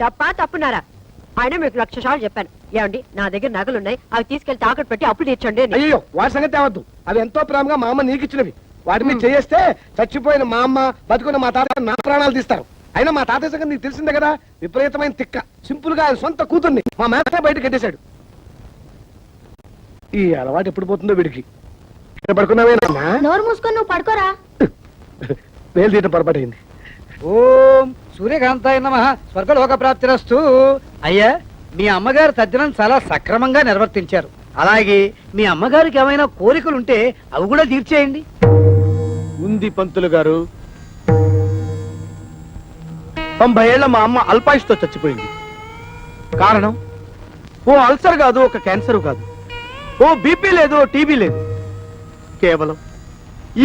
తప్ప తప్పున్నారా? ఆయన మీకు 1,00,000 సార్లు చెప్పాను. ఏమండి, నా దగ్గర నగలున్నాయి, అవి తీసుకెళ్లి తాకట్టు పెట్టి అప్పులు తీర్చండి అని. అయ్యో, వాటి సంగతి తేవద్దు. అవి ఎంతో ప్రేమగా మా అమ్మ నీకు ఇచ్చినవి. వాటి మీద చేస్తే చచ్చిపోయిన మా అమ్మ, బతుకున్న మా తాత నా ప్రాణాలు తీస్తారు. అయినా మా తాతయ్య సంగతి నీకు తెలిసిందే కదా, విపరీతమైన తిక్క. సింపుల్ గా ఆయన సొంత కూతుర్ని మా మేత బయట కట్టేశాడు. ఈ అలవాటు ఎప్పుడు పోతుందో వీడికి. ఇక్కడ పడుకున్నావేనా? నోరు మూసుకొని నువ్వు పడుకోరా. వేలు తీయటం పొరపాటైంది. ఓం సూర్యకాంతాయ నమః. స్వర్గలోక ప్రాప్తిరస్తు. అయ్యా, మీ అమ్మగారు తద్దినం చాలా సక్రమంగా నిర్వర్తించారు. అలాగే మీ అమ్మగారికి ఏమైనా కోరికలుంటే అవి కూడా తీర్చేయండి. ఉంది పంతులు గారు. 90 ఏళ్ల మా అమ్మ అల్పాయుష్తో చచ్చిపోయింది. కారణం ఓ అల్సర్ కాదు, ఒక క్యాన్సర్ కాదు, ఓ బీపీ లేదు, ఓ టీబీ లేదు. కేవలం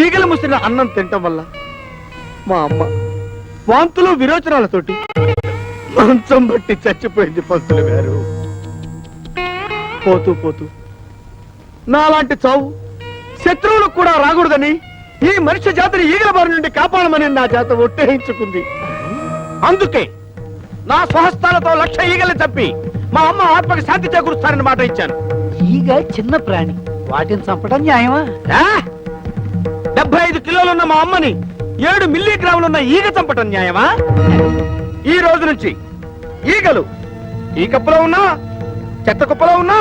ఈగలు ముసిన అన్నం తినటం వల్ల మా అమ్మ వాంతులు విరోచనాలతోటి మంచం బట్టి చచ్చిపోయింది పంతులు గారు. పోతూ పోతూ నాలాంటి చావు శత్రువులకు కూడా రాకూడదని ఈ మనిషి జాతిని ఈగల బారి నుండి కాపాడమని నా చేత ఒట్టేయించుకుంది. అందుకే నా స్వహస్తాలతో 1,00,000 ఈగల్ని చంపి మా అమ్మ ఆత్మకి శాంతి చేకూరుస్తానని మాట ఇచ్చాను. ఈగ చిన్న ప్రాణి, వాటిని చంపడం న్యాయమా? 75 కిలోలున్న మా అమ్మని 7 మిల్లీగ్రాములున్న ఈగ చంపటం న్యాయమా? ఈ రోజు నుంచి ఈగలు ఈ కప్పులో ఉన్నా, చెత్త కుప్పలో ఉన్నా,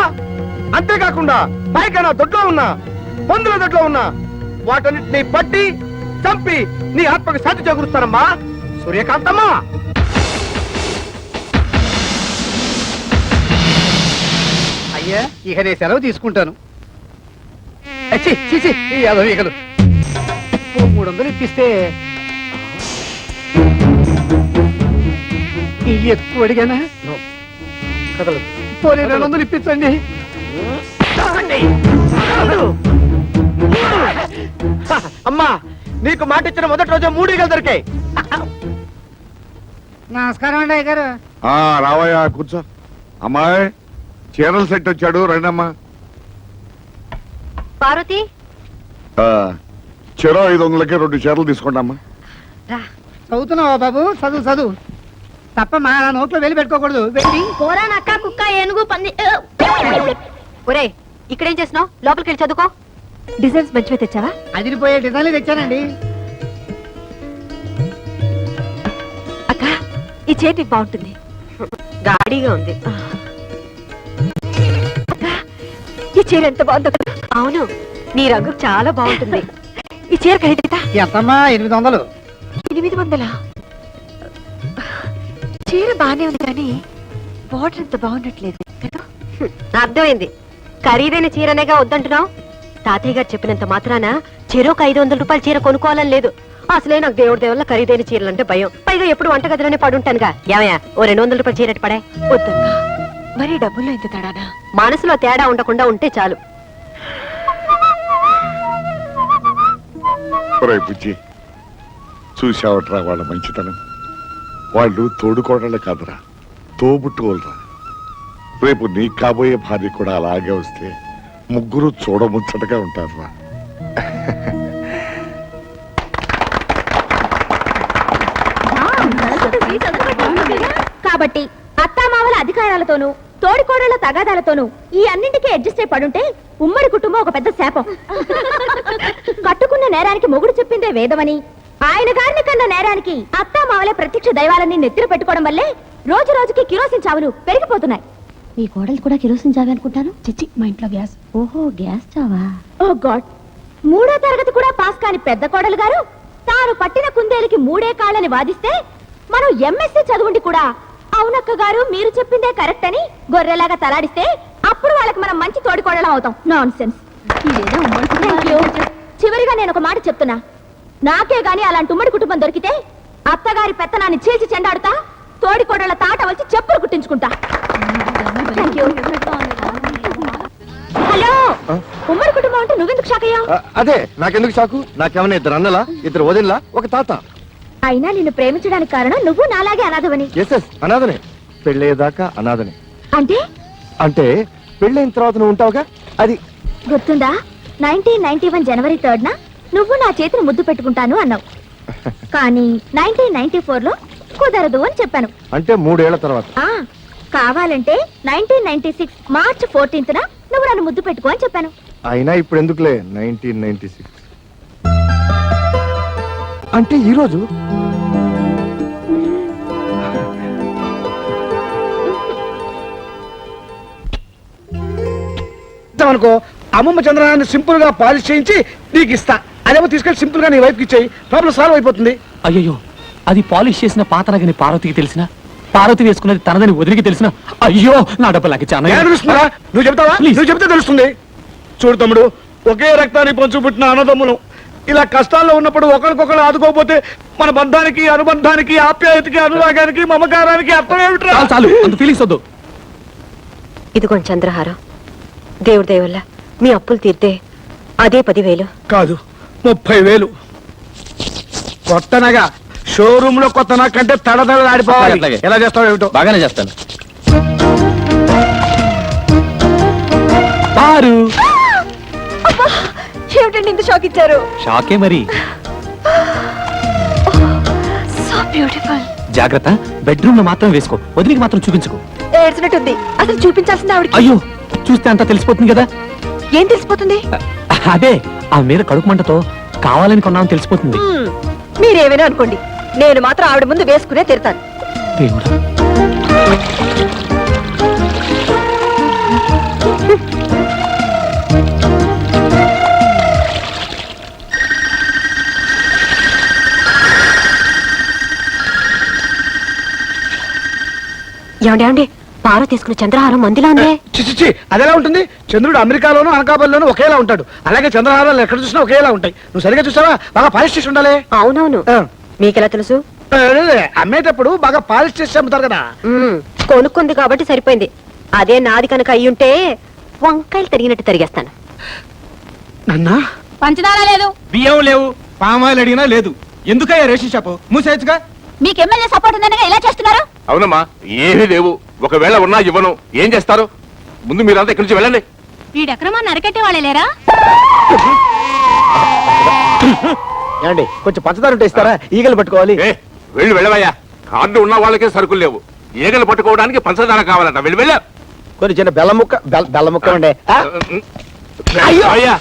అంతేకాకుండా పైకైనా దొడ్లో ఉన్నా, పందుల దొడ్లో ఉన్నా, వాటన్నిటిని పట్టి చంపి నీ ఆత్మకి శాంతి చేకూరుస్తానమ్మా సూర్యకాంతమ్మా. అయ్యా, ఇక నేను సెలవు తీసుకుంటాను. ఈ యాదవ్ ఈగలు 300 ఇప్పిస్తే ఎక్కువ అడిగానా? కదలదు. పోనీ 200 ఇప్పించండి. అమ్మా, నీకు మాట ఇచ్చిన మొదటి రోజు 3 ఈగలు దొరికాయి. నమస్కారం అండి అయ్యగారు. రావయ్యా, కూర్చో. అమ్మాయి, చీరల సెట్ వచ్చాడు, రండమ్మా. పార్వతి, చెరో 500కి 2 చీరలు తీసుకోండి అమ్మా. చదువుతున్నావా బాబు? చదువు తప్ప మా నోట్లో వెళ్ళి పెట్టుకోకూడదు. వెళ్ళి పోరా నక్క, కుక్క, ఏనుగు, పంది. ఒరే, ఇక్కడేం చేస్తున్నావు? లోపలికి వెళ్ళి చదువుకో. డిజైన్స్ మంచిగా తెచ్చావా? అదిరిపోయే డిజైన్లు తెచ్చానండి. అక్క, ఈ చీర నీకు బాగుంటుంది. గాడిగా ఉంది. అక్క, ఈ చీర ఎంత బాగుంది. అవును, నీ రంగు చాలా బాగుంటుంది. ఈ చీర ఖరీదా ఎంతమ్మా? 800. 800? చీర బానే ఉంది కానీ బార్డర్ ఎంత బాగుండట్లేదు. అర్థమైంది. ఖరీదైన చీరనేగా వద్దంటున్నావు. తాతయ్య గారు చెప్పినంత మాత్రాన చెరోకు 500 రూపాయల చీర కొనుక్కోవాలని లేదు. అసలే నాకు దేవుడి దేవుళ్ళ ఖరీదైన చీరలంటే భయం. పైగా ఎప్పుడు వంటగదిలోనే పడుంటానుగా. ఏమయ్యా, ఓ 200 రూపాయల చీర పడే. వద్దమ్మా, మరి డబ్బుల్లో ఎంత తేడానా? మనసులో తేడా ఉండకుండా ఉంటే చాలు. బుజ్జి, చూసావట్రా వాళ్ళ మంచితనం. వాళ్ళు తోడుకోడళ్ళు కాదురా, తోబుట్టుకోలరా. రేపు నీకు కాబోయే భార్య కూడా అలాగే వస్తే ముగ్గురు చూడముచ్చటగా ఉంటారురా. కాబట్టి అత్తామామల అధికారాలతోనూ తోడికోడళ్ల తగాదాలతోనూ ఈ అన్నింటికీ అడ్జస్ట్ అయి పడుంటే ఉమ్మడి కుటుంబం ఒక పెద్ద శాపం. కట్టుకున్న నేరానికి మొగుడు చెప్పిందే వేదమని, ఆయన గారిని కన్న నేరానికి అత్తామామలే ప్రత్యక్ష దైవాలని నెత్తిన పెట్టుకోవడం వల్లే రోజు రోజుకి కిరోసిన్ చావులు పెరిగిపోతున్నాయి. మీ కోడలు కూడా కిరోసిన్ చావే అనుకుంటాను. చిచ్చి, మా ఇంట్లో గ్యాస్. ఓహో, గ్యాస్ చావా? ఓ గాడ్. 3వ తరగతి కూడా పాస్ కాని పెద్ద కోడలు గారు తాను పట్టిన కుందేలికి 3 కాళ్ళని వాదిస్తే మనం ఎంఎస్సీ చదువుండి కూడా అవునక్క గారు మీరు చెప్పిందే కరెక్ట్ అని గొర్రెలాగా తలాడిస్తే అప్పుడు వాళ్ళకి మనం మంచి తోడికోడలం అవుతాం. Non sense. చివరిగా నేను ఒక మాట చెప్తున్నా, నాకే గాని అలాంటి ఉమ్మడి కుటుంబం దొరికితే అత్తగారి పెత్తనాన్ని చీల్చి చెండాడుతా, తోడికోడళ్ల తాట వచ్చి చెప్పులు కుట్టించుకుంటా. హలో, ఉమ్మడి కుటుంబం అంటే నువ్వెందుకు షాక్ అయ్యావు? అదే, నాకెందుకు షాకు? నాకేమన్నా 2 అన్నలా, 2 వదినలా, ఒక తాత. అయినా నిన్ను ప్రేమించడానికి కారణం నువ్వు నాలాగే అనాథవని. ఎస్, అనాథనే. పెళ్ళయ్యేదాకా అనాథనే. అంటే అంటే పెళ్ళైన తర్వాత నువ్వు ఉంటావుగా, అది గుర్తుందా? 1991 జనవరి 3న నువ్వు నా చేతిని ముద్దు పెట్టుకుంటాను అన్నావు. కానీ 1994లో కుదరదు అని చెప్పాను. అంటే 3 ఏళ్ల తర్వాత. ఆ కావాలంటే 1996 మార్చ్ 14th నువ్వు నన్ను ముద్దు పెట్టుకో అని చెప్పాను. అయినా ఇప్పుడు ఎందుకులే 1996 అంటే ఈ రోజు. అనుకో అమ్మమ్మ చంద్రహారాన్ని సింపుల్ గా పాలిష్ చేయించి నీకు ఇస్తా. అదేమో తీసుకెళ్లి సింపుల్ గా నీ వైఫ్ కి ఇచ్చేయి, ప్రాబ్లం సాల్వ్ అయిపోతుంది. అయ్యో అది పాలిష్ చేసిన పాత నగని పార్వతికి తెలిసిన, పార్వతి వేసుకున్నది తనదని వదిలికి తెలిసిన, అయ్యో నా డబ్బు నాకు చాలా ఎలా తెలుస్తుందా? నువ్వు చెప్తావా? Please. నువ్వు చెప్తే తెలుస్తుంది. చూడు తమ్ముడు, ఒకే రక్తాన్ని పంచుపుట్టిన అన్నదమ్ములు ఇలా కష్టాల్లో ఉన్నప్పుడు ఒకరికొకరు ఆదుకోకపోతే మన బంధానికి, అనుబంధానికి, ఆప్యాయతకి, అనురాగానికి, మమకారానికి అర్థం ఏమిట్రా? చాలు చాలు అంత ఫీలింగ్స్ వద్దు. ఇదిగోండి చంద్రహారం. దేవుడి దయ వల్ల మీ అప్పులు తీర్తే అదే 10,000. కాదు, 30,000. కొత్త నగ షోరూమ్ లో కొత్త నగ కంటే తడతడలాడిపోవాలి. అట్లాగే. ఎలా చేస్తావు ఏమిటో. బాగానే చేస్తాను. పారు ఏమిటండి ఇంత షాక్ ఇచ్చారు? షాకే మరి. So beautiful. జాగ్రత్త, బెడ్రూమ్ లో మాత్రం వేసుకో, వదిలికి మాత్రం చూపించుకో. ఏడ్చినట్టుంది. అసలు చూపించాల్సింది ఆవిడకి. అయ్యో చూస్తే అంతా తెలిసిపోతుంది కదా. ఏం తెలిసిపోతుంది? అదే ఆ మీద కడుపు మంటతో కావాలని కొన్నామని తెలిసిపోతుంది. మీరేమైనా అనుకోండి, నేను మాత్రం ఆవిడ ముందు వేసుకునే తిడతాను. దేవుడా, ఏమండి పారు తీసుకున్న చంద్రహారం మందిలో ఉందే. చిచి, అదెలా ఉంటుంది? చంద్రుడు అమెరికాలోను అనకాపల్లిలోను ఒకేలా ఉంటాడు. అలాగే చంద్రహారాలు ఎక్కడ చూసినా ఒకేలా ఉంటాయి. నువ్వు సరిగా చూసావా? బాగా పాలిష్ చేసి ఉండాలి. అవునవును. ఆ. మీకెలా తెలుసు? అమ్మేటప్పుడు బాగా పాలిష్ చేసి అమ్ముతారు కదా. కొనుక్కుంది కాబట్టి సరిపోయింది. అదే నాది కనుక అయ్యుంటే వంకాయలు తరిగినట్టు తరిగేస్తాను. నన్నా పంచదార లేదు, బియ్యం లేవు, పామాయిల్ అడిగినా లేదు. ఎందుకయ్యా రేషన్ షాపు మూసేయచ్చుగా? మీకు ఎమ్మెల్యే సపోర్ట్ ఉందనగా ఎలా చేస్తున్నారు? అవునమ్మా, ఏమీ లేవు. ఒకవేళ ఉన్నా ఇవ్వను. ఏం చేస్తారు? ముందు మీరంతా ఇక్కడి నుంచి వెళ్ళండి. వీడెక్రమాన్ని అరకెట్టే వాళ్ళే లేరా? ఏమండి కొంచెం పంచదార ఉంటే ఇస్తారా? ఈగలు పట్టుకోవాలి. ఏ వెళ్ళవయ్యా. కార్డు ఉన్న వాళ్ళకే సరుకులు లేవు. ఈగలు పట్టుకోవడానికి పంచదార కావాలట. వెళ్ళా. కొన్ని చిన్న బెల్ల ముక్క ఉండే. అయ్యా అయ్యో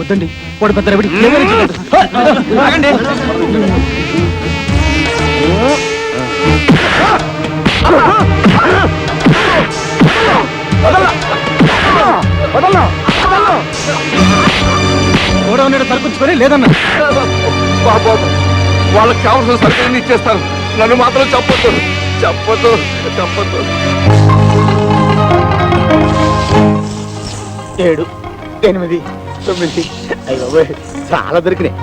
వద్దండి, వాడు పెద్ద రవిడి. ఆగండి. గోడౌన్ తరపుచ్చుకొని లేదన్నా. బాబు, వాళ్ళకి కావాల్సిన సరుకులు ఇచ్చేస్తాను. నన్ను మాత్రం చెప్పొద్దు. 7, 8, 9 అయ్యో చాలా దొరికినాయి.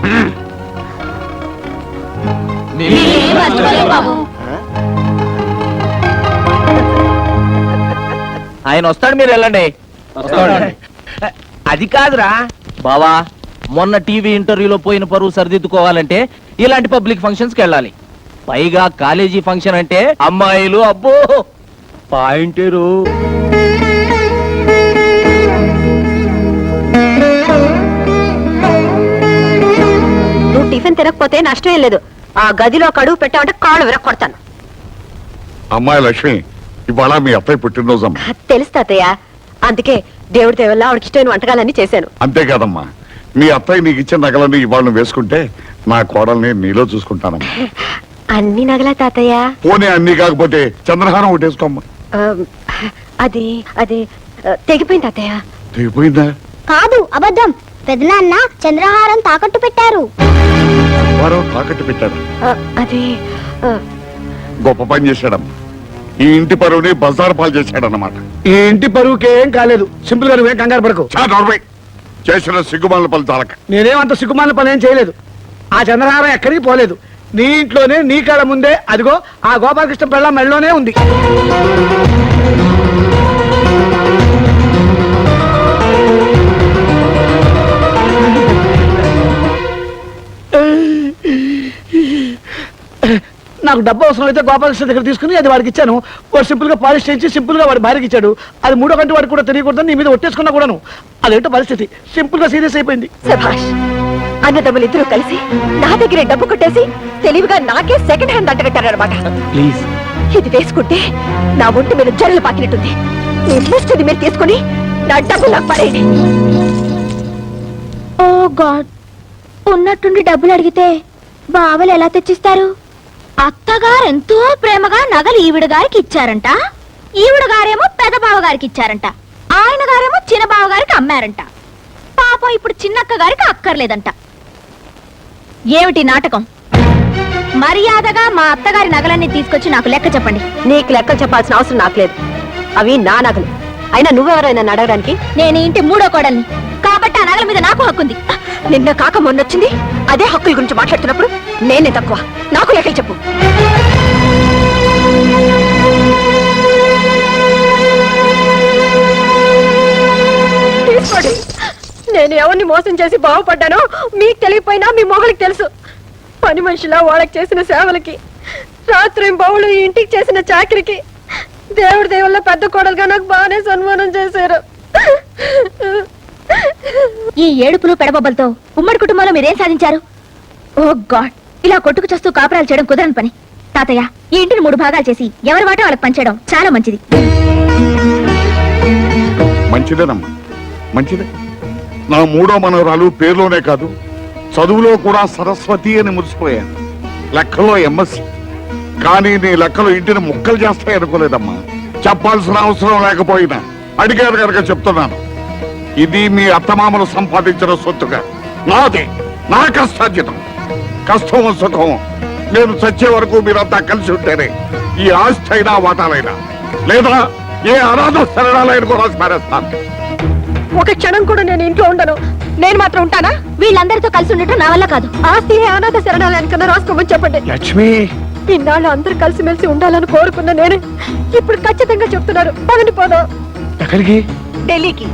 ఆయన వస్తాడు, మీరు వెళ్ళండి. అది కాదురా బావా, మొన్న టీవీ ఇంటర్వ్యూలో పోయిన పరువు సరిదిద్దుకోవాలంటే ఇలాంటి పబ్లిక్ ఫంక్షన్స్ కి వెళ్ళాలి. పైగా కాలేజీ ఫంక్షన్ అంటే అమ్మాయిలు, అబ్బో పాయింటేరు. నువ్వు టిఫిన్ తినకపోతే నష్టం ఏం లేదు. ఆ గదిలో కడుగు పెట్టామంటే కాళ్ళు విరక్కొడతాను. అమ్మాయి లక్ష్మి, ఇవాళ మీ అత్తయ్య పుట్టినరోజమ్మా. తెలుసు తాతయ్య. అందుకే దేవుడి దేవల్ల ఆవిడకి ఇష్టమైన వంటకాలన్నీ చేశాను. అంతేకాదమ్మా, మీ అత్తయ్య నీకు ఇచ్చిన నగలన్నీ ఇవాళ నువ్వు వేసుకుంటే నా కోడల్ని నీలో చూసుకుంటానమ్మా. అన్ని నగలా తాతయ్య? పోనీ అన్ని కాకపోతే చంద్రహారం ఒకటి వేసుకోమ్మా. ఆ, అది అది తెగిపోయింది తాతయ్య. తెగిపోయిందా? కాదు, అబద్ధం. పెదనాన్న చంద్రహారం తాకట్టు పెట్టారు. వారో తాకట్టు పెట్టాడు. అది గొప్ప పని చేశాడమ్మా. ఈ ఇంటి పరువుని బజారు పాలు చేశాడన్నమాట. ఈ ఇంటి పరువుకి ఏం కాలేదు. సింపుల్ గా నువ్వేం కంగారు పడకు. చేసిన సిగ్గుమాల పలు తాలక. నేనేమంత సిగ్గుమాలిన పని ఏం చేయలేదు. ఆ చంద్రహారం ఎక్కడికి పోలేదు. నీ ఇంట్లోనే, నీ కళ్ళ ముందే అదిగో ఆ గోపాలకృష్ణ పిల్ల మెళ్ళలోనే ఉంది. నా నాకు డబ్బు అవసరం అయితే గోపాలకృష్ణ దగ్గర తీసుకుని అది వాడికి ఇచ్చాను. వాడు సింపుల్ గా పాలిష్ చేయించి సింపుల్ గా వాడి భార్యకి ఇచ్చాడు. అది మూడో గంట వాడికి కూడా తెలియకూడదని నీ మీద ఒట్టేసుకున్నా కూడాను. అదేంటో పరిస్థితి సింపుల్ గా సీరియస్ అయిపోయింది. సభాష్, అన్నదమ్ములు ఇద్దరు కలిసి నా దగ్గరే డబ్బు కొట్టేసి తెలివిగా నాకే సెకండ్ హ్యాండ్ అంటగట్టారనమాట. ప్లీజ్ ఇది వేసుకుంటే నా ఒంటి మీద జరలు పాకినట్టుంది. మీ ముష్టిది మీరు తీసుకుని నా డబ్బు నాకు పడేయండి. ఓ గాడ్, ఉన్నట్టుండి డబ్బులు అడిగితే బావలు ఎలా తెచ్చిస్తారు? అత్తగారు ఎంతో ప్రేమగా నగలు ఈవిడ గారికి ఇచ్చారంట. ఈవిడ గారేమో పెద్ద బావ గారికి ఇచ్చారంట. ఆయన గారేమో చిన్న బావ గారికి అమ్మారంట. పాపం ఇప్పుడు చిన్నక్క గారికి అక్కర్లేదంట. ఏమిటి నాటకం? మర్యాదగా మా అత్తగారి నగలన్నీ తీసుకొచ్చి నాకు లెక్క చెప్పండి. నీకు లెక్కలు చెప్పాల్సిన అవసరం నాకు లేదు. అవి నా నగలు. అయినా నువ్వెవరైనా అడగడానికి? నేను ఈ ఇంటి మూడో కోడల్ని కాబట్టి ఆ నగల మీద నాకు హక్కుంది. నిన్న కాక మొన్నొచ్చింది. అదే హక్కుల గురించి మాట్లాడుతున్నప్పుడు నేనే తక్కువ. నాకు లెక్కలు చెప్పు. తీసుకోండి. నేను ఎవరిని మోసం చేసి బాగుపడ్డానో మీకు తెలియపోయినా మీ మొగలికి తెలుసు. పని మనిషిలా వాళ్ళకి చేసిన సేవలకి, రాత్రి బావులు ఈ ఇంటికి చేసిన చాకరికి దేవుడి దేవుళ్ళ పెద్ద కోడలుగా నాకు బాగానే సన్మానం చేశారు. ఈ ఏడుపులు పెడబొబ్బలతో ఉమ్మడి కుటుంబంలో మీరేం సాధించారు? ఓ గాడ్, ఇలా కొట్టుకు చేస్తూ కాపురాలు చేయడం కుదరని పని. తాతయ్య, ఈ ఇంటిని 3 భాగాలు చేసి ఎవరి వాటో వాళ్ళకి పంచేయడం చాలా మంచిది. మంచిదేనమ్మా, మంచిదే. నా మూడో మనవరాలు పేరులోనే కాదు చదువులో కూడా సరస్వతి అని మురిసిపోయాను. లెక్కలో ఎంఎస్సి. కానీ నీ లెక్కలు ఇంటిని ముక్కలు చేస్తాయి అనుకోలేదమ్మా. చెప్పాల్సిన అవసరం లేకపోయినా అడిగారు కనుక చెప్తున్నాను. ఇది మీ అత్తమామలు సంపాదించిన సొత్తుగా నాదే, నా కష్టార్జితం. కష్టం సుఖం నేను చచ్చే వరకు మీరంతా కలిసి ఉంటేనే ఈ ఆస్తి అయినా వాటాలైనా, లేదా ఏ అనాథ శరణాలైన కూడా స్మరిస్తాను. ఒక క్షణం కూడా నేను ఇంట్లో ఉండను. నేను మాత్రం ఉంటానా? వీళ్ళందరితో కలిసి ఉండటం నా వల్ల కాదు. ఆస్తి అనాథ శరణాలయానికన్నా రాసుకోమని చెప్పండి. లక్ష్మి, ఇన్నాళ్ళు అందరూ కలిసిమెలిసి ఉండాలని కోరుకున్న నేనే ఇప్పుడు ఖచ్చితంగా చెప్తున్నారు. పదండి పోదాం. ఎక్కడికి? ఢిల్లీకి.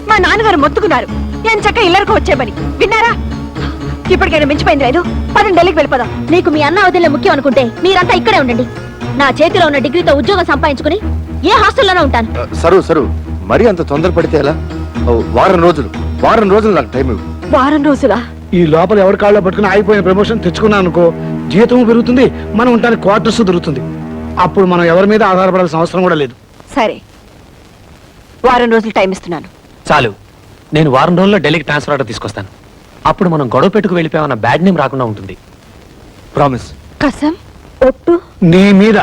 మా నాన్నగారు మొత్తుకున్నారు ఎంచక్క ఇల్లరికి వచ్చేమని. విన్నారా? ఇప్పటికైనా మించిపోయింది లేదు. పదండి ఢిల్లీకి వెళ్ళిపోదాం. మీకు మీ అన్న వదిలే ముఖ్యం అనుకుంటే మీరంతా ఇక్కడే ఉండండి. నా చేతిలో ఉన్న డిగ్రీతో ఉద్యోగం సంపాదించుకుని ఏ హాస్టల్లోనే ఉంటాను. సరు మరి అంత తొందరపడితే ఎలా? వారం రోజులు నాకు టైం ఇవ్వు. వారం రోజులా? ఈ లోపల ఎవరి కాళ్ళలో పట్టుకుని ఆగిపోయిన ప్రమోషన్ తెచ్చుకున్నాను అనుకో, జీతం పెరుగుతుంది, మనం ఉండడానికి క్వార్టర్స్ దొరుకుతుంది. అప్పుడు మనం ఎవరి మీద ఆధారపడాల్సిన అవసరం కూడా లేదు. సరే, వారం రోజులు టైం ఇస్తున్నాను. చాలు. నేను వారం రోజుల్లో ఢిల్లీకి ట్రాన్స్ఫర్ ఆర్డర్ తీసుకొస్తాను. అప్పుడు మనం గొడవ పెట్టుకు వెళ్ళిపోయామన్న బ్యాడ్ నేమ్ రాకుండా ఉంటుంది. ప్రామిస్. కసం ఒట్టు. నీ మీద.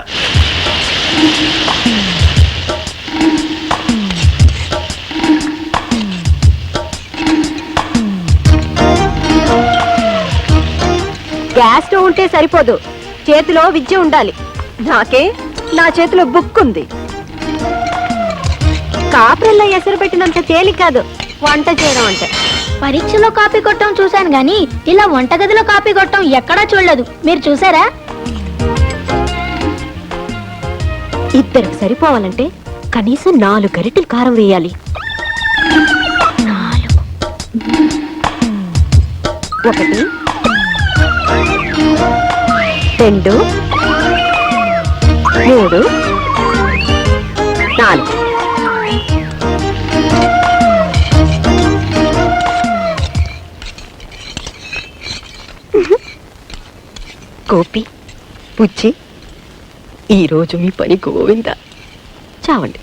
గ్యాస్ స్టవ్ ఉంటే సరిపోదు, చేతిలో విద్య ఉండాలి. నాకే నా చేతిలో బుక్ ఉంది. కాపురల్లో ఎసరు పెట్టినంత తేలిక కాదు వంట చేయడం అంటే. పరీక్షలో కాపీ కొట్టడం చూశాను గానీ ఇలా వంటగదిలో కాపీ కొట్టడం ఎక్కడా చూడలేదు. మీరు చూసారా? ఇద్దరికి సరిపోవాలంటే కనీసం 4 గరిటెలు కారం వేయాలి. 1 2 3 4. గోపి, బుజ్జి, ఈరోజు మీ పని గోవింద. చావండి.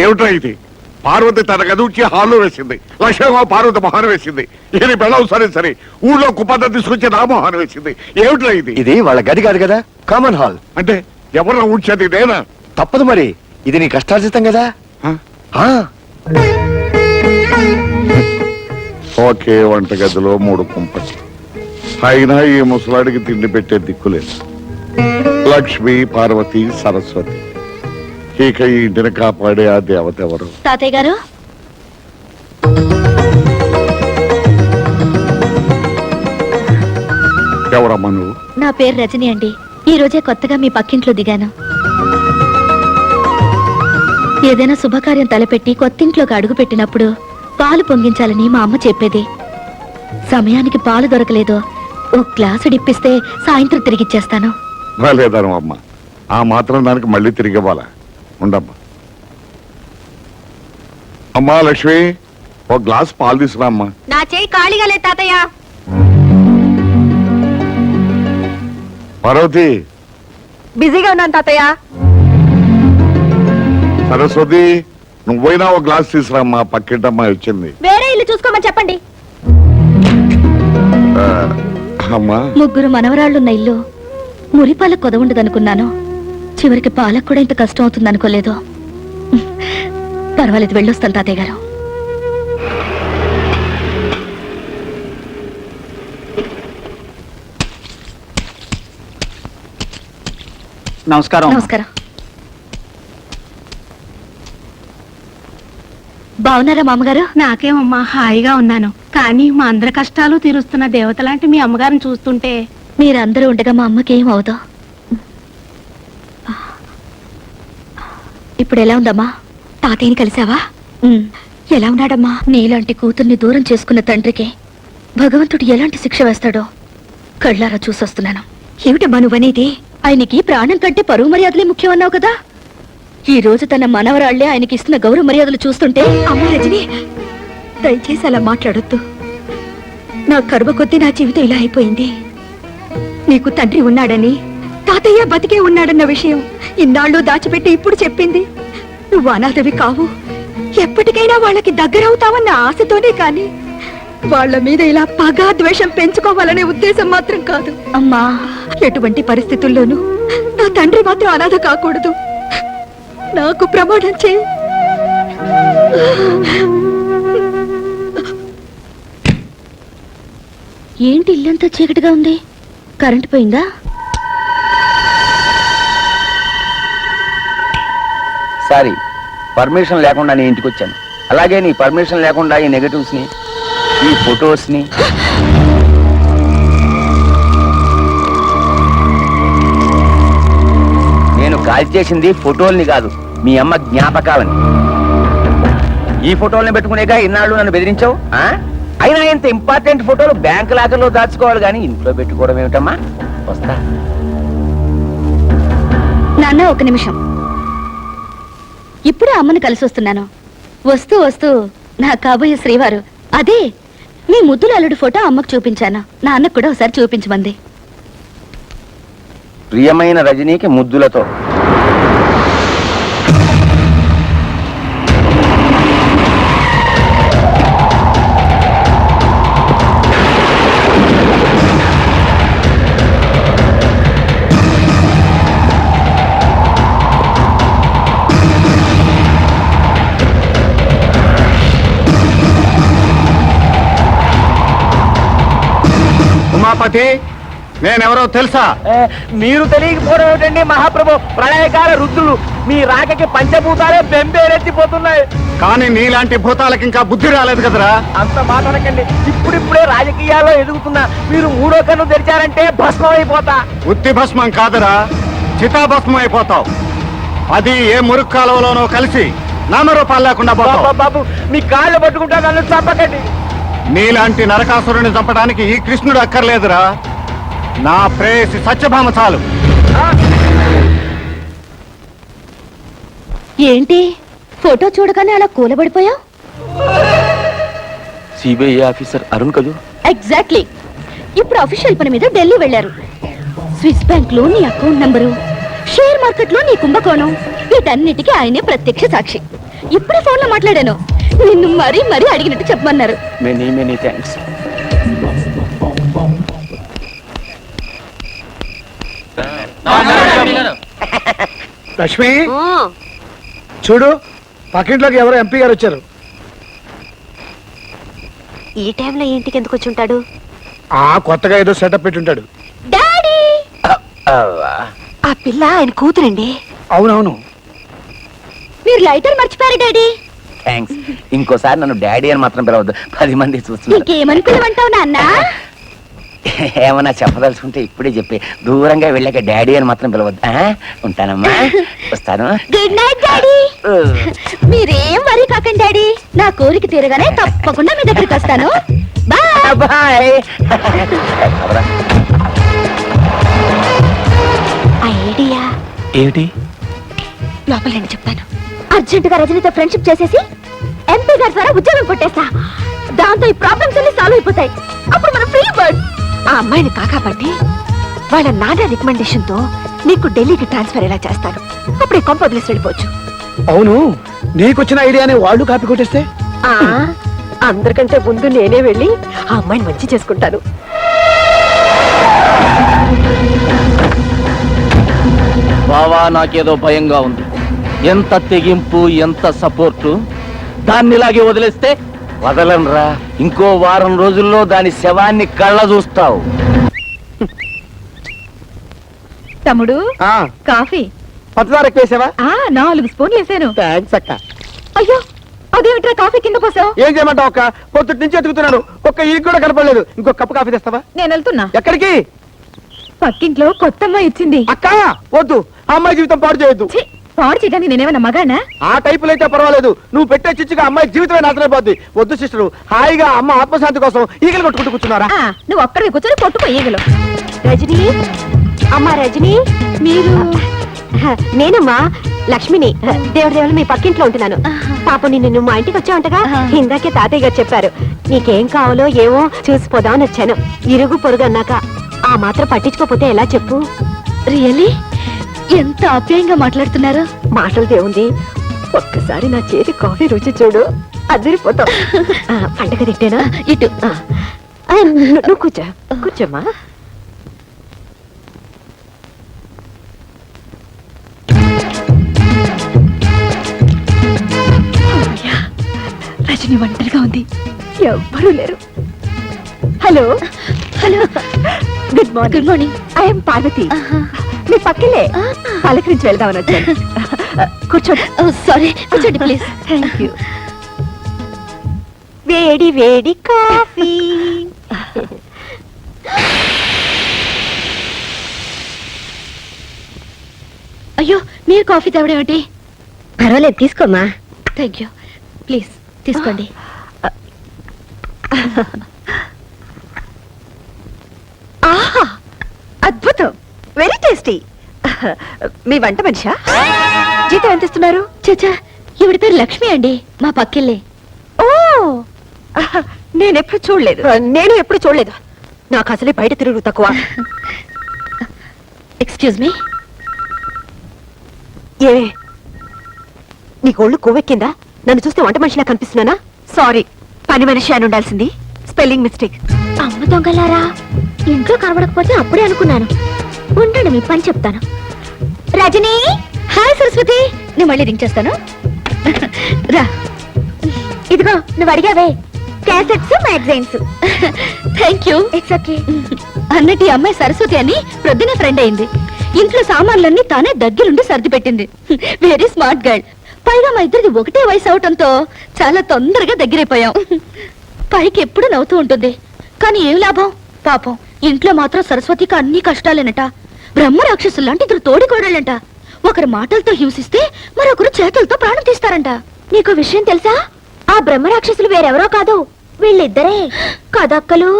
ఏమిట్రా ఇది? పార్వతి తన గదుచి హాల్లో వేసింది, లక్ష్మమ్మ పార్వతి మొహాన్ని వేసింది, ఈయన బెళ్ళం సరే ఊళ్ళో కుప్పంతా తీసుకొచ్చి నా మొహాన్ని వేసింది. ఏమిట్రా ఇది? ఇది వాళ్ళ గది కాదు కదా, కామన్ హాల్. అంటే ఎవరన్నా ఊడ్చేది నేనా? తప్పదు మరి, ఇది నీ కష్టార్జితం కదా. ఆ? ఆ, ఒకే వంటగదిలో 3 కుంపటి. అయినా ఈ ముసలాడికి తిండి పెట్టే దిక్కులేదు. లక్ష్మి, పార్వతి, సరస్వతి. ఇక ఈ ఇంటిని కాపాడే ఆ దేవత ఎవరు? తాతయ్య గారు, ఎవరమ్మా నువ్వు? నా పేరు రజని అండి. ఈ రోజే కొత్తగా మీ పక్కింట్లో దిగాను. ఏదైనా శుభకార్యం తలపెట్టి కొత్తింట్లోకి అడుగు పెట్టినప్పుడు పాలు పొంగించాలని మా అమ్మ చెప్పేది. సమయానికి పాలు దొరకలేదో ఓ గ్లాసు డిప్పిస్తే సాయంత్రం తిరిగిచ్చేస్తాను. లేదను అమ్మ, ఆ మాత్రం దానికి మళ్ళీ తిరిగి ఇవ్వాలా? ఉండమ్మా. అమ్మా లక్ష్మి, ఒక గ్లాస్ పాలు తీసుకురా అమ్మా. నా చేయి ఖాళీగా లేదు తాతయ్య. పార్వతి, బిజీగా ఉన్నాను తాతయ్య. సరస్వతి, నువ్వైనా ఒక గ్లాస్ తీసుకురామ్మా. పక్కింటమ్మాయి వచ్చింది. వేరే ఇల్లు చూసుకోమని చెప్పండి. ఆ, అమ్మా. ముగ్గురు మనవరాళ్లున్న ఇల్లు మురిపాలకు కొదవుండదనుకున్నాను. చివరికి పాలకు కూడా ఇంత కష్టం అవుతుంది అనుకోలేదు. పర్వాలేదు, వెళ్ళొస్తాను తాతయ్య గారు. నమస్కారం. నమస్కారం. బాగున్నారా మామగారు? నాకేమమ్మా, హాయిగా ఉన్నాను. కానీ మా అందరి కష్టాలు తీరుస్తున్న దేవత లాంటి మీ అమ్మగారిని చూస్తుంటే మీరందరూ ఉండగా మా అమ్మకి ఏం అవదు. ఇప్పుడు ఎలా ఉందమ్మా? తాతయ్యని కలిసావా? ఎలా ఉన్నాడమ్మా? నీలాంటి కూతుర్ని దూరం చేసుకున్న తండ్రికి భగవంతుడు ఎలాంటి శిక్ష వేస్తాడో కళ్ళారా చూసొస్తున్నాను. ఏమిటమ్మా నువ్వనేది? ఆయనకి ప్రాణం కంటే పరువు మర్యాదలే ముఖ్యమన్నావు కదా. ఈ రోజు తన మనవరాళ్లే ఆయనకి ఇస్తున్న గౌరవ మర్యాదలు చూస్తుంటే అమ్మ రజని, దయచేసి అలా మాట్లాడొద్దు. నా కరువ కొద్దీ నా జీవితం ఇలా అయిపోయింది. నీకు తండ్రి ఉన్నాడని, తాతయ్య బతికే ఉన్నాడన్న విషయం ఇన్నాళ్ళు దాచిపెట్టి ఇప్పుడు చెప్పింది. నువ్వు అనాథవి కావు, ఎప్పటికైనా వాళ్ళకి దగ్గరవుతావన్న ఆశతోనే కాని వాళ్ళ మీద ఇలా పగా ద్వేషం పెంచుకోవాలనే ఉద్దేశం మాత్రం కాదు. అమ్మా, ఎటువంటి పరిస్థితుల్లోనూ నా తండ్రి మాత్రం అనాథ కాకూడదు. నాకు ప్రమాణం చేయి. ఏంటి ఇల్లంతా చీకటిగా ఉంది? కరెంటు పోయిందా? సారీ, పర్మిషన్ లేకుండా నీ ఇంటికి వచ్చాను. అలాగే నీ పర్మిషన్ లేకుండా ఈ నెగటివ్స్ ని, ఈ ఫొటోస్ ని నేను కాల్ చేసింది ఫోటోల్ని కాదు, మీ అమ్మ జ్ఞాపకాలని. ఈ ఫోటోల్ని పెట్టుకునేగా ఇన్నాళ్ళు నన్ను బెదిరించావు. అయినా ఇంత ఇంపార్టెంట్ ఫోటోలు బ్యాంక్ లాకర్లో దాచుకోవాలి కానీ ఇంట్లో పెట్టుకోవడం ఏమిటమ్మా? వస్తా. నాన్న, ఒక నిమిషం. ఇప్పుడే అమ్మని కలిసి వస్తున్నాను. వస్తూ వస్తూ నా కాబోయే శ్రీవారు, అదే మీ ముద్దుల అల్లుడు ఫోటో అమ్మకు చూపించాను. నాన్నకు కూడా ఒకసారి చూపించమంది. ప్రియమైన రజనీకి ముద్దులతో. ఉమాపతి, నేనెవరో తెలుసా? మీరు తెలియకపోవడం ఏమిటండి మహాప్రభు? ప్రళయకాల రుద్రులు మీ రాకకి పంచభూతాలే బెంబేరెత్తిపోతున్నాయి. కానీ నీలాంటి భూతాలకి ఇంకా బుద్ధి రాలేదు కదరా. అంత మాట్లాడకండి. ఇప్పుడిప్పుడే రాజకీయాల్లో ఎదుగుతున్నా మీరు మూడో కన్ను తెరిచారంటే భస్మం అయిపోతా. ఉత్తి భస్మం కాదురా, చితాభస్మం అయిపోతావు. అది ఏ మురుగు కాలువలోనో కలిసి నామరూపాలు లేకుండా పోతావు. బాబు, మీ కాళ్ళు పట్టుకుంటా, నన్ను చంపకండి. నీలాంటి నరకాసురుని చంపడానికి ఈ కృష్ణుడు అక్కర్లేదురా. నా ప్రేయసి సత్యభామ చాలు. ఏంటి ఫోటో చూడగానే అలా కూలబడిపోయావు? సిబిఐ ఆఫీసర్ అరుణ్ కదూ? ఎగ్జాక్ట్లీ. ఇప్పుడు అఫీషియల్ పని మీద ఢిల్లీ వెళ్లారు. స్విస్ బ్యాంక్ లో నీ అకౌంట్ నంబరు, షేర్ మార్కెట్ లో నీ కుంభకోణం, వీటన్నిటికీ ఆయనే ప్రత్యక్ష సాక్షి. ఇప్పుడే ఫోన్ లో మాట్లాడాను. నిన్ను మరీ మరీ అడిగినట్టు చెప్పమన్నారు. Many many thanks. లక్ష్మి, చూడు, పక్కింట్లోకి ఎవరో ఎంపీ గారు వచ్చారు. ఈ టైంలో ఇంటికి ఎందుకు వచ్చి ఉంటాడు? ఆ కొత్తగా ఏదో సెటప్ పెట్టుంటాడు. డాడీ ఆ పిల్ల ఆయన కూతురండి. అవునవును. మీరు లైటర్ మర్చిపోయారు డాడీ. థ్యాంక్స్. ఇంకోసారి నన్ను డాడీ అని మాత్రం పిలవద్దు, 10 మంది చూస్తున్నారు. ఇంకేమని పిలవంటావు నాన్న? ఏమన్నా చెప్పదలుచుకుంటే ఇప్పుడే చెప్పి, దూరంగా వెళ్ళాక డాడీ అని మాత్రం పిలవద్దు. ఉంటానమ్మా, వస్తాను. Good night daddy. మీరేం వరి కాకండి డాడీ, నా కోరిక తీరగానే తప్పకుండా మీ దగ్గరికి వస్తాను. Bye bye. ఐడియా ఏమిటి? లోపల రండి చెప్తాను. అర్జెంటుగా రజనీతో ఫ్రెండ్షిప్ చేసేసి ఎంపీ గారి ద్వారా ఉద్యోగం కొట్టేస్తా. దాంతో ఈ ప్రాబ్లమ్స్ అన్ని సాల్వ్ అయిపోతాయి. అప్పుడు మనం ఫ్రీ బర్డ్. ఆ అమ్మాయిని కాకాపట్టి వాళ్ళ నాన్న రికమెండేషన్ తో నీకు ఢిల్లీకి ట్రాన్స్ఫర్ ఎలా చేస్తాను. అప్పుడే కొంప వదిలేసి వెళ్ళిపోవచ్చు. అవును, నీకొచ్చిన ఐడియాని వాళ్ళు కాపీ కొట్టేస్తే? అందరికంటే ముందు నేనే వెళ్ళి ఆ అమ్మాయిని మంచి చేసుకుంటాను. బావా, నాకేదో భయంగా ఉంది. ఎంత తెగింపు, ఎంత సపోర్టు. దాన్ని ఇలాగే వదిలేస్తే వదలనరా, ఇంకో వారం రోజుల్లో దాని శవాన్ని కళ్ళ చూస్తావు. తమ్ముడు ఆ, కాఫీ పంచదార ఎక్కువ వేసావా? 4 స్పూన్లు వేసాను. థ్యాంక్స్ అక్క. అయ్యో అదేమిట్రా కాఫీ కింద పోసావు? ఏం చేయమంటావు అక్క? పొద్దుటి నుంచి ఎతుకుతున్నాను, ఒక్క ఈ కూడా కనపడలేదు. ఇంకో కప్పు కాఫీ తెస్తావా? నేను వెళ్తున్నా. ఎక్కడికి? పక్కింట్లో కొత్త అమ్మాయి ఇచ్చింది. అక్క వద్దు, ఆ అమ్మాయి జీవితం పాడు చేయొద్దు. ఛీ, పాడు చేయడానికి నేనేమన్నా మగానా? ఆ టైపులు అయితే పర్వాలేదు, నువ్వు పెట్టే చిచ్చుగా అమ్మాయి జీవితమే నాశనైపోద్ది. వద్దు సిస్టర్, హాయిగా అమ్మ ఆత్మశాంతి కోసం ఈగలు కొట్టుకుంటూ కూర్చున్నారా? నువ్వు ఒక్కడికి కూర్చొని కొట్టుకో ఈగలు. రజనీ, అమ్మా రజనీ, మీరు నేనమ్మా లక్ష్మిని. దేవుడు మీ పక్కింట్లో ఉంటున్నాను. పాప నిన్ను మా ఇంటికి వచ్చావుంటగా, ఇందాకే తాతయ్య గారు చెప్పారు. నీకేం కావాలో ఏమో చూసిపోదామని వచ్చాను. ఇరుగు పొరుగు అన్నాక ఆ మాత్రం పట్టించుకోపోతే ఎలా చెప్పు? రియల్లీ ఎంత ఆప్యాయంగా మాట్లాడుతున్నారు. మాటలదే ఉంది, ఒక్కసారి నా చేతి కాఫీ రుచి చూడు, అదిరిపోతావు. పండగ తిట్టేనా? ఇటు నువ్వు కూర్చో, కూర్చోమ్మా. రజని ఒంటరిగా ఉంది, ఎవ్వరూ లేరు. Hello hello, good morning. Good morning. I'm Parvati. మీ పక్కలే పలకరించి వెళ్దామని వచ్చాను. కూర్చోండి. సారీ, కూర్చోండి ప్లీజ్. Thank you. వేడి వేడి కాఫీ. అయ్యో, మీరు కాఫీ తేవడం ఏమిటి? పర్వాలేదు, తీసుకోమ్మా. Thank you. ప్లీజ్ తీసుకోండి. ఆహా, అద్భుతం, వెరీ టేస్టీ. మీ వంట మనిషా? జీతం ఎంత ఇస్తున్నారు? చచ్చా, ఈవిడ పేరు లక్ష్మి అండి, మా పక్కిల్లే. ఓ, నేను ఎప్పుడు చూడలేదు. నేను ఎప్పుడు చూడలేదు. నాకు అసలే బయట తిరుగు తక్కువ. Excuse me. ఏమే, నీకు ఒళ్ళు కొవ్వెక్కిందా? నన్ను చూస్తే వంట మనిషిలా కనిపిస్తున్నానా? సారీ, పని మనిషి అని ఉండాల్సింది, స్పెల్లింగ్ మిస్టేక్. అమ్మ దొంగలారా, ఇంట్లో కనబడకపోతే అప్పుడే అనుకున్నాను. ఉండండి, మీ పని చెప్తాను. రజనీ. హాయ్ సరస్వతి, నేను మళ్ళీ రింగ్ చేస్తాను. రా, ఇదిగో నువ్వు అడిగావే cassettes, magazines. Thank you. It's okay. అన్నట్టు ఈ అమ్మాయి సరస్వతి అని ప్రొద్దున ఫ్రెండ్ అయింది. ఇంట్లో సామాన్లన్నీ తానే దగ్గరుండి సర్ది పెట్టింది. Very smart girl. పైగా మా ఇద్దరిది ఒకటే వయసు అవటంతో చాలా తొందరగా దగ్గరైపోయాం. పైకి ఎప్పుడు నవ్వుతూ ఉంటుంది, కానీ ఏం లాభం పాపం. ఇంట్లో మాత్రం సరస్వతికి అన్ని కష్టాలేనట. బ్రహ్మ రాక్షసులు లాంటి ఇద్దరు తోడికోడళ్ళంట. ఒకరి మాటలతో హింసిస్తే మరొకరు చేతులతో ప్రాణం తీస్తారంట. నీకు విషయం తెలుసా? ఆ బ్రహ్మ రాక్షసులు వేరెవరో కాదు, వీళ్ళిద్దరే కదక్కలు.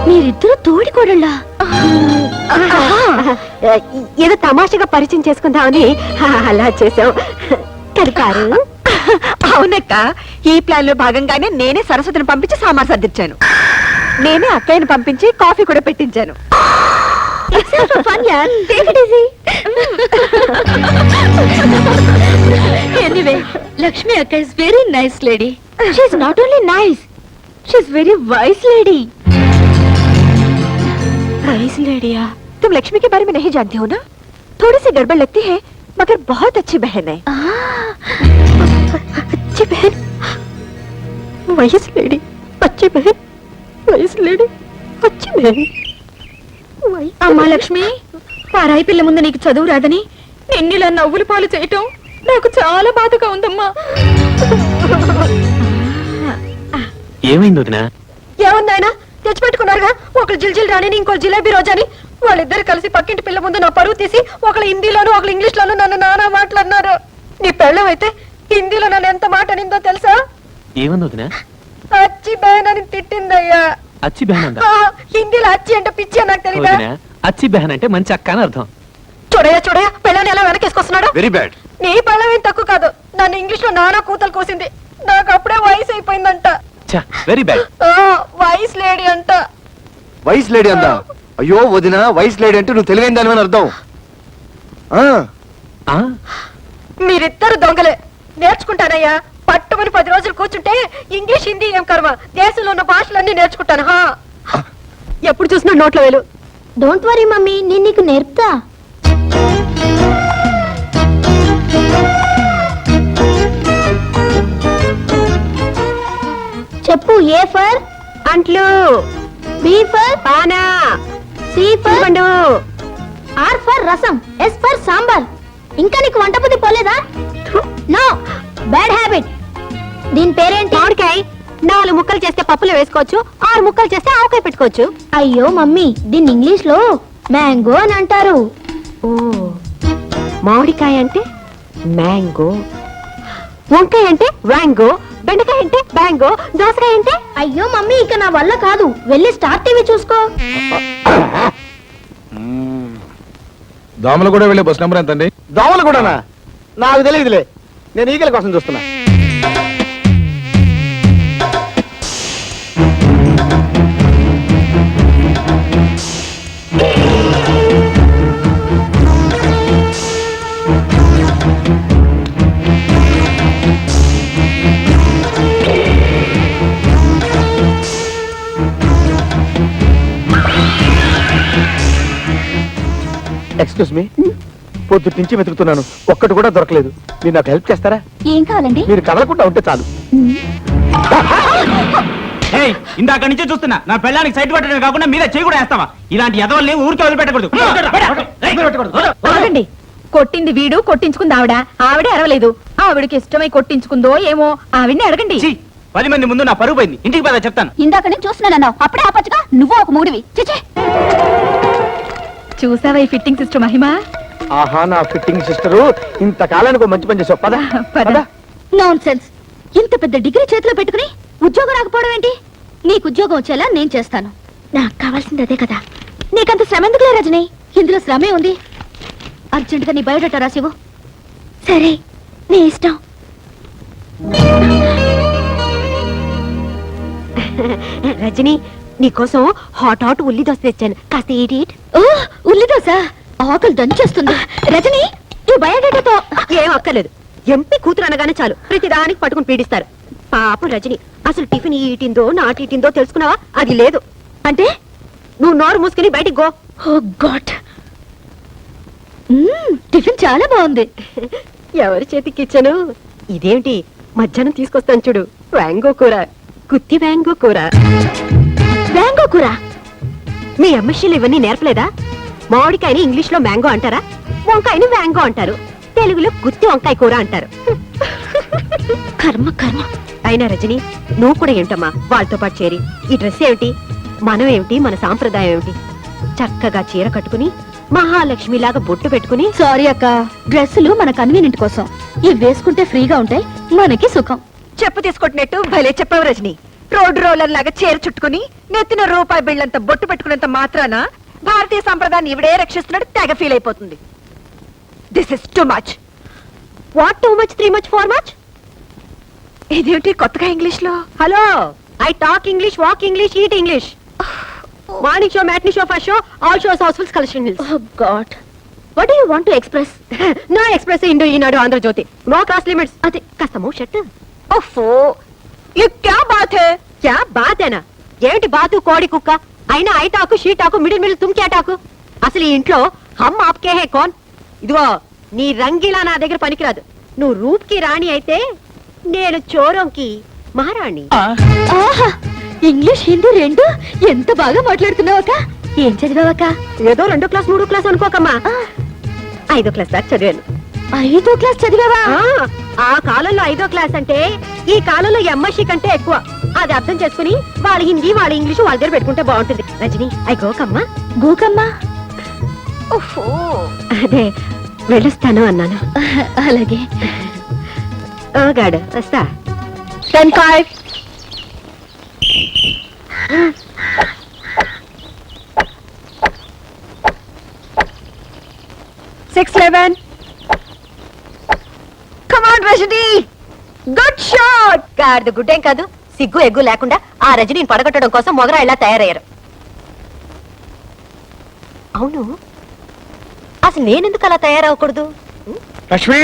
మీరిద్దరు తోడికోడళ్ళా? ఏదో తమాషగా పరిచయం చేసుకుందామని అలా చేసాం. కలిపారు. అవునక్క, ఈ ప్లాన్ లో భాగంగానే నేనే సరస్వతిని పంపించి సామాన్ సర్దిచ్చాను. నేనే అక్కయ్యను పంపించి కాఫీ కూడా పెట్టించాను. ఎనీవే, లక్ష్మి అక్క is very nice lady. She is not only nice, she is very wise lady. Wise लेडिया, तुम लक्ष्मी के बारे में नहीं जानती हो ना? थोड़ी सी गड़बड़ लगती है, मगर बहुत अच्छी बहन है. अच्छी बहन? వయసు లేడి వచ్చి బహన్ వయసు లేడి వచ్చి బహన్ అమ్మా లక్ష్మి, పారాయి పిల్ల ముందు నీకు చదువు రాదని నిన్నిలా నవ్వులు పాలు చేయటం నాకు చాలా బాధగా ఉందమ్మా. ఏమైంది వదినా? ఏముందాయన తెచ్చిపెట్టుకున్నారుగా, ఒకరు జిల్జిల్ రాణిని ఇంకోరు జిలేబీ రోజాని. వాళ్ళిద్దరు కలిసి పక్కింటి పిల్ల ముందు నా పరువు తీసి ఒకళ్ళు హిందీలోను ఒకళ్ళు ఇంగ్లీష్ లోను నన్ను నానా మాట్లాడినారు. నీ పెళ్ళం అయితే హిందీలో నన్ను ఎంత మాట అనిందో తెలుసా? ఏమంది వదినా? అచ్చి బహన్ అని తిట్టిందయ్యా. అచ్చి బెహన్ అందా? హిందీలో అచ్చి అంటే పిచ్చి నాకు తెలియదా? వదినా, అచ్చి బెహన్ అంటే మంచి అక్క అని అర్థం. చూడయా పెళ్ళని ఎలా వెనకేసుకొస్తున్నాడు. Very bad. నీ పెళ్ళం ఏం తక్కువ కాదు, నన్ను ఇంగ్లీష్ లో నానా కూతలు కోసింది. నాకు అప్పుడే వయసు అయిపోయిందంట. Very bad. వయసు లేడి అంట. వైస్ లేడీ అందా? అయ్యో వదిన, వైస్ లేడీ అంటే నువ్వు తెలివైన దాని అర్థం. మీరిద్దరు దొంగలే. నేర్చుకుంటానయ్యా, పట్టుమని 10 రోజులు కూర్చుంటే ఇంగ్లీష్ హిందీ ఏం కర్మ, దేశంలో ఉన్న భాషలన్నీ నేర్చుకుంటాను. ఎప్పుడు చూసినా నోట్లో వేలు. డోంట్ వరీ మమ్మీ, నేను నీకు నేర్పుతా. చెప్పు. ఏ ఫర్ అంట్లు, బి ఫర్ పానా, సి ఫర్ పండు, R for rasam, S for sambar. ఇంకా నీకు వంట బుద్ధి పోలేదా? No, bad habit. దీని పేరేంటి? మామిడికాయ. 4 ముక్కలు చేస్తే పప్పులో వేసుకోవచ్చు, 6 ముక్కలు చేస్తే ఆవకాయ పెట్టుకోవచ్చు. అయ్యో మమ్మీ, దీన్ని ఇంగ్లీష్ లో మ్యాంగో అని అంటారు. ఓ, మామిడికాయ అంటే మ్యాంగో, వంకాయ అంటే వ్యాంగో, బెండకాయ అంటే బ్యాంగో, దోసకాయ అంటే. అయ్యో మమ్మీ, ఇక నా వల్ల కాదు, వెళ్ళి స్టార్ టీవీ చూసుకో. దోమలు కూడా వెళ్ళే బస్ నెంబర్ ఎంతండి? దోమలు కూడానా? నాకు తెలియదులే, నేను ఈగల కోసం చూస్తున్నా. ఎక్స్క్యూజ్ మీ, పొద్దుటి నుంచి వెతుకుతున్నాను, ఒక్కటి కూడా దొరకలేదు. మీరు నాకు హెల్ప్ చేస్తారా? ఏం కావాలండి? మీరు కదలకుండా ఉంటే చాలు. ఇందాక నుంచే చూస్తున్నా, నా పెళ్ళానికి సైట్ పట్టడం కాకుండా మీద చేయి కూడా వేస్తావా? ఇలాంటి ఎదవల్ని ఊరికే వదిలిపెట్టకూడదు. ఆగండి. కొట్టింది వీడు, కొట్టించుకుంది ఆవిడ. ఆవిడే అరవలేదు. ఆవిడకి ఇష్టమై కొట్టించుకుందో ఏమో, ఆవిడ్ని అడగండి. 10 మంది ముందు నా పరువు పోయింది. ఇంటికి పద చెప్తాను. ఇందాక నేను చూస్తున్నాను, అప్పుడే ఆపచ్చుగా. నువ్వు ఒక మూడివి. చూసావా ఈ ఫిట్టింగ్ సిస్టర్ మహిమ? ఆహా, నా ఫిట్టింగ్ సిస్టరు ఇంతకాలానికి ఒక మంచి పని చేసావు. పద పద. Non sense. ఇంత పెద్ద డిగ్రీ చేతిలో పెట్టుకుని ఉద్యోగం రాకపోవడం ఏంటి? నీకు ఉద్యోగం వచ్చేలా నేను చేస్తాను. నాకు కావాల్సింది అదే కదా. నీకంత శ్రమ ఎందుకులే రజని, ఇందులో శ్రమే ఉంది. అర్జెంటుగా నీ బయోడేటా రాసివ్వు. సరే, నీ ఇష్టం. రజని, నీకోసం హాట్ ఉల్లి దోశ తెచ్చాను, కాస్త ఈట్. ఓ, ఉల్లి దోశ ఆకలి దంచేస్తుంది. రజని, ఈ బయోడేటాతో ఏం అక్కర్లేదు. ఎంపీ కూతురు అనగానే చాలు ప్రతిదానికి పట్టుకుని పీడిస్తారు. పాపం రజని, అసలు టిఫిన్ ఈటిందో నాటిందో తెలుసుకున్నావా? అది లేదు. అంటే నువ్వు నోరు మూసుకుని బయటికి గో. ఓ గాడ్, టిఫిన్ చాలా బాగుంది. ఎవరి చేతికి ఇచ్చాను? ఇదేమిటి, మధ్యాహ్నం తీసుకొస్తాను చూడు, వ్యాంగో కూర, గుత్తి వ్యాంగో కూర. వ్యాంగో కూర? మీ ఎంఎస్సీలు ఇవన్నీ నేర్పలేదా? మామిడికాయని ఇంగ్లీష్ లో మ్యాంగో అంటారా, వంకాయని వ్యాంగో అంటారు, తెలుగులో గుత్తి వంకాయ కూర అంటారు. కర్మ కర్మ. అయినా రజని, నువ్వు కూడా ఏంటమ్మా వాళ్ళతో పాటు చేరి? ఈ డ్రెస్ ఏమిటి, మనం ఏమిటి, మన సాంప్రదాయం ఏమిటి? చక్కగా చీర కట్టుకుని మహాలక్ష్మిలాగా బొట్టు పెట్టుకుని. సారీ అక్క, డ్రెస్సులు మన కన్వీనియంట్ కోసం. ఇవి వేసుకుంటే ఫ్రీగా ఉంటాయి, మనకి సుఖం. చెప్పు తీసుకొట్టినట్టు భలే చెప్పావు రజని. రోడ్డు రోలర్ లాగా చీర చుట్టుకుని నెత్తిన రూపాయి బిళ్ళంత బొట్టు పెట్టుకునేంత మాత్రాన భారతీయ సంప్రదాయాన్ని ఇవిడే రక్షిస్తున్నాడు తెగ ఫీల్ అయిపోతుంది. This is too much. What too much, 3 much, 4 much? ఇదేంటి కొత్తగా ఇంగ్లీష్ లో? Hello, I talk English, walk English, eat English. Morning show, matinee show, first show, all shows housefuls, collection hills. Oh God, what do you want to express? No express Indo, Eenadu, Andhra Jyothy. No cross limits. అదే కాస్త మో shirt. ఓఫో, ये क्या बात है? क्या बात है ना? ఏమిటి బాతు కోడి కుక్క అయినా ఐటాకు షీటాకు మిడిల్ మిడిల్ తుమ్కి అటాకు. అసలు ఈ ఇంట్లో హమ్ ఆప్కే హే కౌన్? ఇదిగో, నీ రంగిలా నా దగ్గర పనికిరాదు. నువ్వు రూప్ కి రాణి అయితే నేను చోరంకి మహారాణి. ఆహా ఇంగ్లీష్ హిందీ రెండు ఎంత బాగా మాట్లాడుతున్నావక్క. ఏం చదివావక్క? ఏదో 2వ క్లాస్ 3వ క్లాస్ అనుకోకమ్మా, 5వ క్లాస్ దాకా చదివాను. 5వ క్లాస్ చదివావా? ఆ కాలంలో 5వ క్లాస్ అంటే ఈ కాలంలో ఎంఎస్సీ కంటే ఎక్కువ. అది అర్థం చేసుకుని వాళ్ళ హిందీ వాళ్ళ ఇంగ్లీషు వాళ్ళ దగ్గర పెట్టుకుంటే బాగుంటుంది. రజని ఐ గోకమ్మా. గోకమ్మా? అదే వెళ్ళొస్తాను అన్నాను. అలాగే. ఓ గాడ్ వస్తా. 10-5. కమాన్ రజని, గుడ్ షాట్. గాడిద గుడ్డేం కాదు, సిగ్గు ఎగ్గు లేకుండా ఆ రజనీని పడగొట్టడం కోసం మొగరా ఇలా తయారయ్యారు. అవును, అసలు నేనెందుకు అలా తయారవ్వకూడదు? లక్ష్మి,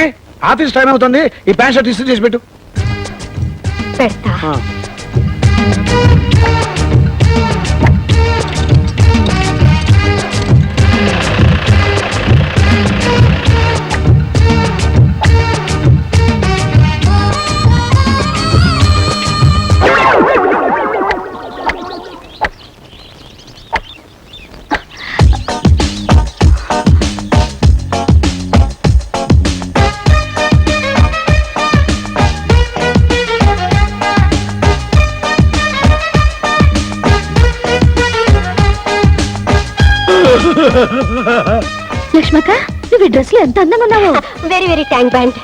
ఆఫీస్ టైం అవుతుంది, ఈ ప్యాంట్ షర్ట్ ఇస్త్రీ చేసి పెట్టు. పెడతా. లక్ష్మక్క, నువ్వు ఈ డ్రెస్ లో ఎంత అందంగా ఉన్నావు. Very very thank band.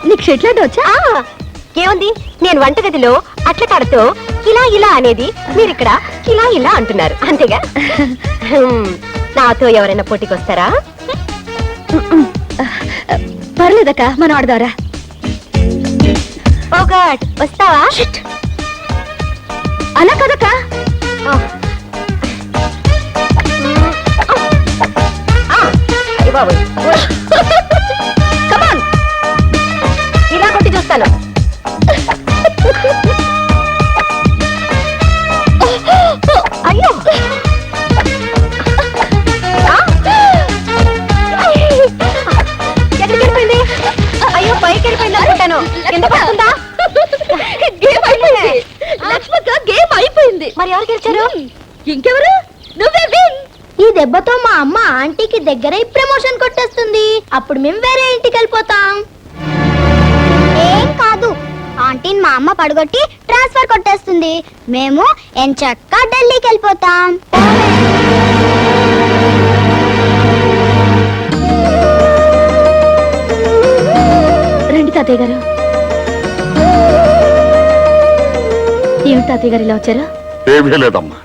నీకు షెట్లాంటి వచ్చా? ఏముంది, నేను వంటగదిలో అట్ల కాడతో ఇలా ఇలా అనేది మీరిక్కడ ఇలా ఇలా అంటున్నారు, అంతేగా? నాతో ఎవరైనా పోటీకి వస్తారా? పర్లేదక్క, మనం ఆడదారా. ఓ గాడ్, వస్తావా? అలా కదక్క. కమాన్, ఇలా కొట్టి చూస్తాను. అయ్యో, ఎక్కడికి వెళ్ళిపోయింది? అయ్యో, పైకి వెళ్ళిపోయింది అనుకుంటాను. ఎందుకు వస్తుందా? గేమ్ అయిపోయింది లక్ష్మక్క, గేమ్ అయిపోయింది. మరి ఎవరు గెలిచారు? ఇంకెవరు? నువ్వే విన్. ఈ దెబ్బతో మా అమ్మ ఆంటీకి దగ్గర ప్రమోషన్ కొట్టేస్తుంది. అప్పుడు మేము వేరే ఇంటికి వెళ్ళిపోతాం. ఏం కాదు, ఆంటీని మా అమ్మ పడగొట్టి ట్రాన్స్ఫర్ కొట్టేస్తుంది. మేము ఎంచక్కా ఢిల్లీకి వెళ్ళిపోతాం. రండి తాతయ్య గారు. ఏమి తాతయ్య గారు ఇలా వచ్చారు? ఏమీ లేదమ్మా,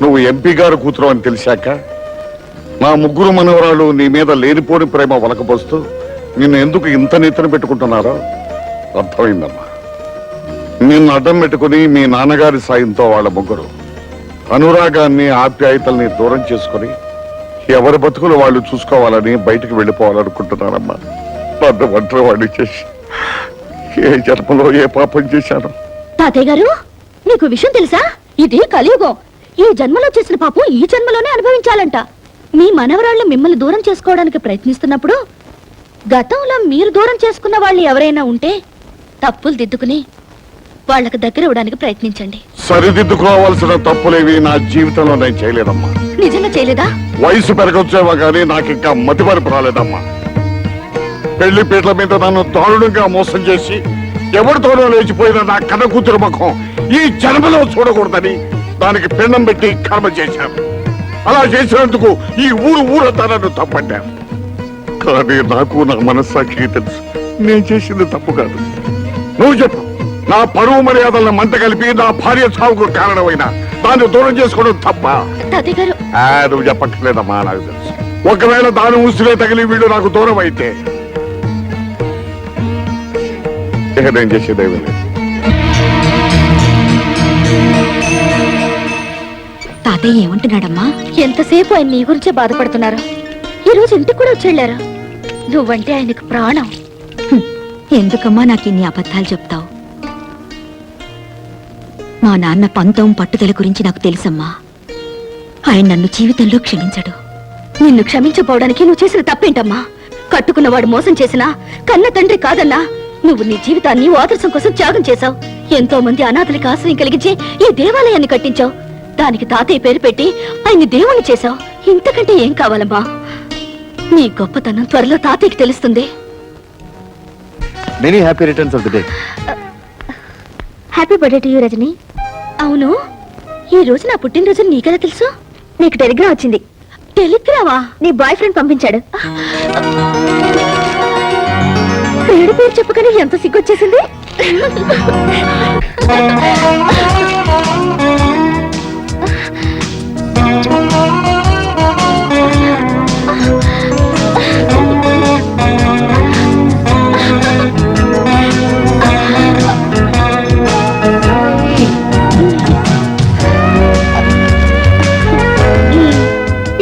నువ్వు ఎంపీ గారు కూతురు అని తెలిసాక నా ముగ్గురు మనవరాలు నీ మీద లేనిపోని ప్రేమ వలకపోస్తూ నిన్ను ఎందుకు ఇంత నెత్తిన పెట్టుకుంటున్నారో అర్థమైందమ్మా. నిన్ను అడ్డం పెట్టుకుని మీ నాన్నగారి సాయంతో వాళ్ళ ముగ్గురు అనురాగాన్ని ఆప్యాయతల్ని దూరం చేసుకుని ఎవరి బతుకులు వాళ్ళు చూసుకోవాలని బయటికి వెళ్ళిపోవాలనుకుంటున్నారమ్మా. నన్ను ఒంటరి వాడిని చేసి ఏ జన్మలో ఏ పాపం చేశాను. తాతయ్య గారు, నీకు విషయం తెలుసా? ఇది కలియుగం. ఈ జన్మలో చేసిన పాపం ఈ జన్మలోనే అనుభవించాలంట. మీ మనవరాళ్ళు మిమ్మల్ని దూరం చేసుకోవడానికి ప్రయత్నిస్తున్నప్పుడు గతంలో మీరు దూరం చేసుకున్న వాళ్ళు ఎవరైనా ఉంటే తప్పులు దిద్దుకుని వాళ్ళకి దగ్గర ఇవ్వడానికి ప్రయత్నించండి. సరిదిద్దుకోవాల్సిన తప్పులేవి నా జీవితంలో నేను చేయలేదమ్మా. నిజంగా చేయలేదా? వయసు పెరగొచ్చేవా కానీ నాకు ఇంకా మతిమరుపు రాలేదమ్మా. పెళ్లి పీటల మీద నన్ను దారుణంగా మోసం చేసి ఎవరితోనో లేచిపోయిన నా కన్న కూతురు ముఖం ఈ జన్మలో చూడకూడదని దానికి పిండం పెట్టి కర్మ చేశాను. అలా చేసినందుకు ఈ ఊరంతా నన్ను తప్పట్టాను. కానీ నాకు నా మనస్సాక్షికి తెలుసు నేను చేసింది తప్పు కాదు. నువ్వు చెప్పు, నా పరువు మర్యాదలను మంట కలిపి నా భార్య చావుకు కారణమైన దాన్ని దూరం చేసుకోవడం తప్ప? తాతయ్య గారు, నువ్వు చెప్పక్కర్లేదమ్మా, నాకు తెలుసు. ఒకవేళ దాని ఉసిరే తగిలి వీడు నాకు దూరం అయితే నేను చేసేదేమీ లేదు. తాతయ్య ఏమంటున్నాడమ్మా? ఎంతసేపు ఆయన నీ గురించే బాధపడుతున్నారు. ఈ రోజు ఇంటికి కూడా వచ్చేళ్ళారు. నువ్వంటే ఆయనకు ప్రాణం. ఎందుకమ్మా నాకు ఇన్ని అబద్ధాలు చెప్తావు? మా నాన్న పంతం పట్టుదల గురించి నాకు తెలుసమ్మా. ఆయన నన్ను జీవితంలో క్షమించడు. నిన్ను క్షమించపోవడానికి నువ్వు చేసిన తప్పేంటమ్మా? కట్టుకున్నవాడు మోసం చేసినా, కన్న తండ్రి కాదన్నా నువ్వు నీ జీవితాన్ని ఆదర్శం కోసం త్యాగం చేశావు. ఎంతో మంది అనాథలకు ఆశ్రయం కలిగించి ఈ దేవాలయాన్ని కట్టించావు. దానికి తాతయ్య పేరు పెట్టి ఆయన్ని దేవుణ్ణి చేశావు. ఇంతకంటే ఏం కావాలమ్మా? నీ గొప్పతనం త్వరలో తాతయ్యకి తెలుస్తుంది. Many happy returns of the day. Happy birthday to you Rajani. అవును, ఈ రోజు నా పుట్టినరోజు నీకెలా తెలుసు? నీకు టెలిగ్రామ్ వచ్చింది. టెలిగ్రామా? నీ బాయ్ ఫ్రెండ్ పంపించాడు. పేరు పేరు చెప్పగానే ఎంత సిగ్గొచ్చేసింది.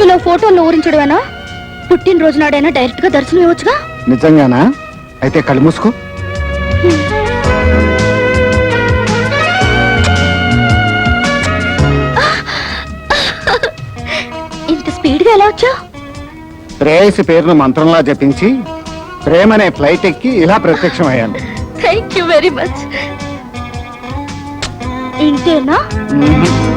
ఇలా ఫోటోలు ఊరించడమేనా? పుట్టినరోజు నాడైనా డైరెక్ట్ గా దర్శనం ఇవ్వచ్చుగా. నిజంగానా? అయితే కళ్ళు మూసుకో. ఇంత స్పీడ్ గా ఎలా వచ్చావు? ప్రేయసి పేరును మంత్రంలా జపించి ప్రేమనే ఫ్లైట్ ఎక్కి ఇలా ప్రత్యక్షమయ్యాను. Thank you very much. ఇంతేనా?